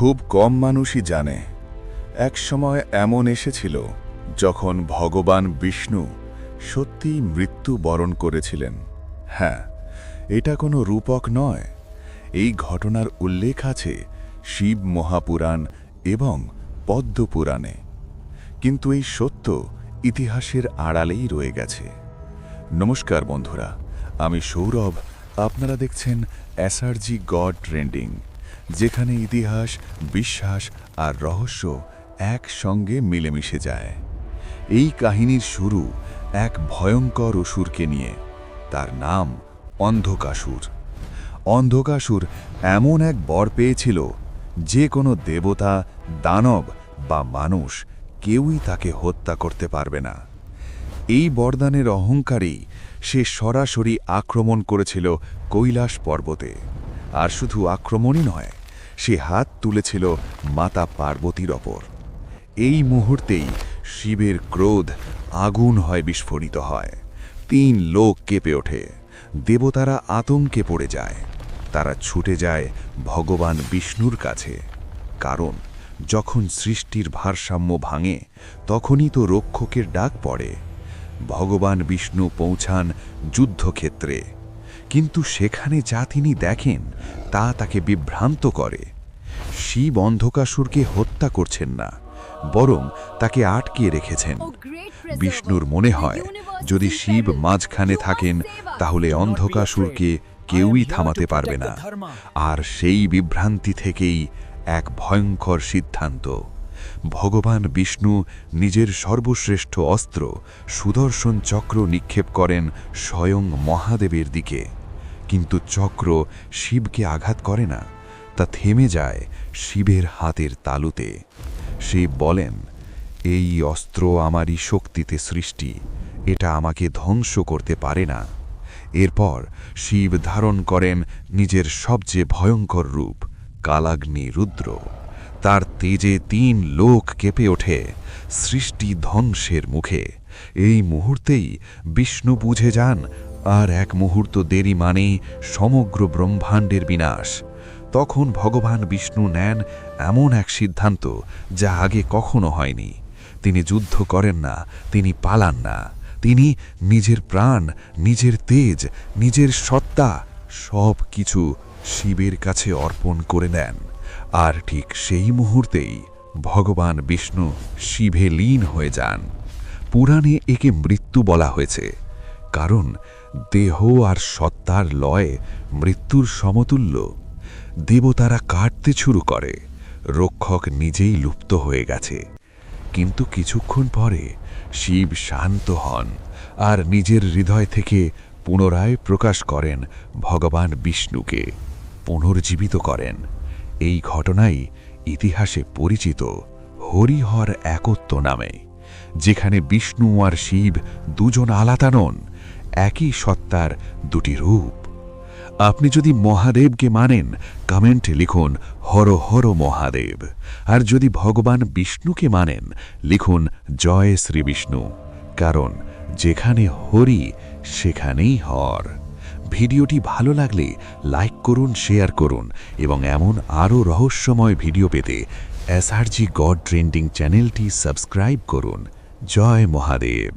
খুব কম মানুষই জানে এক সময় এমন এসেছিল যখন ভগবান বিষ্ণু সত্যিই মৃত্যু বরণ করেছিলেন। হ্যাঁ, এটা কোনো রূপক নয়। এই ঘটনার উল্লেখ আছে শিব মহাপুরাণ এবং পদ্মপুরাণে, কিন্তু এই সত্য ইতিহাসের আড়ালেই রয়ে গেছে। নমস্কার বন্ধুরা, আমি সৌরভ। আপনারা দেখছেন এসআরজি গড ট্রেন্ডিং, যেখানে ইতিহাস, বিশ্বাস আর রহস্য একসঙ্গে মিলেমিশে যায়। এই কাহিনীর শুরু এক ভয়ঙ্কর অসুরকে নিয়ে। তার নাম অন্ধকাসুর। অন্ধকাসুর এমন এক বর পেয়েছিল যে কোনো দেবতা, দানব বা মানুষ কেউই তাকে হত্যা করতে পারবে না। এই বরদানের অহংকারেই সে সরাসরি আক্রমণ করেছিল কৈলাস পর্বতে। আর শুধু আক্রমণই নয়, সে হাত তুলেছিল মাতা পার্বতীর ওপর। এই মুহূর্তেই শিবের ক্রোধ আগুন হয় বিস্ফোরিত হয়। 3 লোক কেঁপে ওঠে। দেবতারা আতঙ্কে পড়ে যায়। তারা ছুটে যায় ভগবান বিষ্ণুর কাছে, কারণ যখন সৃষ্টির ভারসাম্য ভাঙে তখনই তো রক্ষকের ডাক পড়ে। ভগবান বিষ্ণু পৌঁছান যুদ্ধক্ষেত্রে, কিন্তু সেখানে যা তিনি দেখেন তা তাকে বিভ্রান্ত করে। শিব অন্ধকাসুরকে হত্যা করছেন না, বরং তাকে আটকে রেখেছেন। বিষ্ণুর মনে হয় যদি শিব মাঝখানে থাকেন তাহলে অন্ধকাসুরকে কেউই থামাতে পারবে না। আর সেই বিভ্রান্তি থেকেই এক ভয়ঙ্কর সিদ্ধান্ত। ভগবান বিষ্ণু নিজের সর্বশ্রেষ্ঠ অস্ত্র সুদর্শন চক্র নিক্ষেপ করেন স্বয়ং মহাদেবের দিকে। কিন্তু চক্র শিবকে আঘাত করে না, তা থেমে যায় শিবের হাতের তালুতে। শিব বলেন, এই অস্ত্র আমারই শক্তিতে সৃষ্টি, এটা আমাকে ধ্বংস করতে পারে না। এরপর শিব ধারণ করেন নিজের সবচেয়ে ভয়ঙ্কর রূপ, কালাগ্নি রুদ্র। তার তেজে 3 লোক কেঁপে ওঠে, সৃষ্টি ধ্বংসের মুখে। এই মুহূর্তেই বিষ্ণু বুঝে যান, আর এক মুহূর্ত দেরি মানেই সমগ্র ব্রহ্মাণ্ডের বিনাশ। তখন ভগবান বিষ্ণু নেন এমন এক সিদ্ধান্ত যা আগে কখনো হয়নি। তিনি যুদ্ধ করেন না, তিনি পালান না। তিনি নিজের প্রাণ, নিজের তেজ, নিজের সত্তা সব কিছু শিবের কাছে অর্পণ করে দেন। আর ঠিক সেই মুহূর্তেই ভগবান বিষ্ণু শিবে লীন হয়ে যান। পুরাণে একে মৃত্যু বলা হয়েছে, কারণ দেহ আর সত্তার লয় মৃত্যুর সমতুল্য। দেবতারা কাটতে শুরু করে, রক্ষক নিজেই লুপ্ত হয়ে গেছে। কিন্তু কিছুক্ষণ পরে শিব শান্ত হন আর নিজের হৃদয় থেকে পুনরায় প্রকাশ করেন ভগবান বিষ্ণুকে, পুনর্জীবিত করেন। এই ঘটনাই ইতিহাসে পরিচিত হরিহর একত্ব নামে, যেখানে বিষ্ণু আর শিব দুজন আলাদা নন, একই সত্তার 2টি রূপ। আপনি যদি মহাদেবকে মানেন, কমেন্টে লিখুন হর হর মহাদেব। আর যদি ভগবান বিষ্ণুকে মানেন, লিখুন জয় শ্রী বিষ্ণু। কারণ যেখানে হরি সেখানেই হর। ভিডিওটি ভালো লাগলে লাইক করুন, শেয়ার করুন এবং এমন আরও রহস্যময় ভিডিও পেতে এসআরজি গড ট্রেন্ডিং চ্যানেলটি সাবস্ক্রাইব করুন। জয় মহাদেব।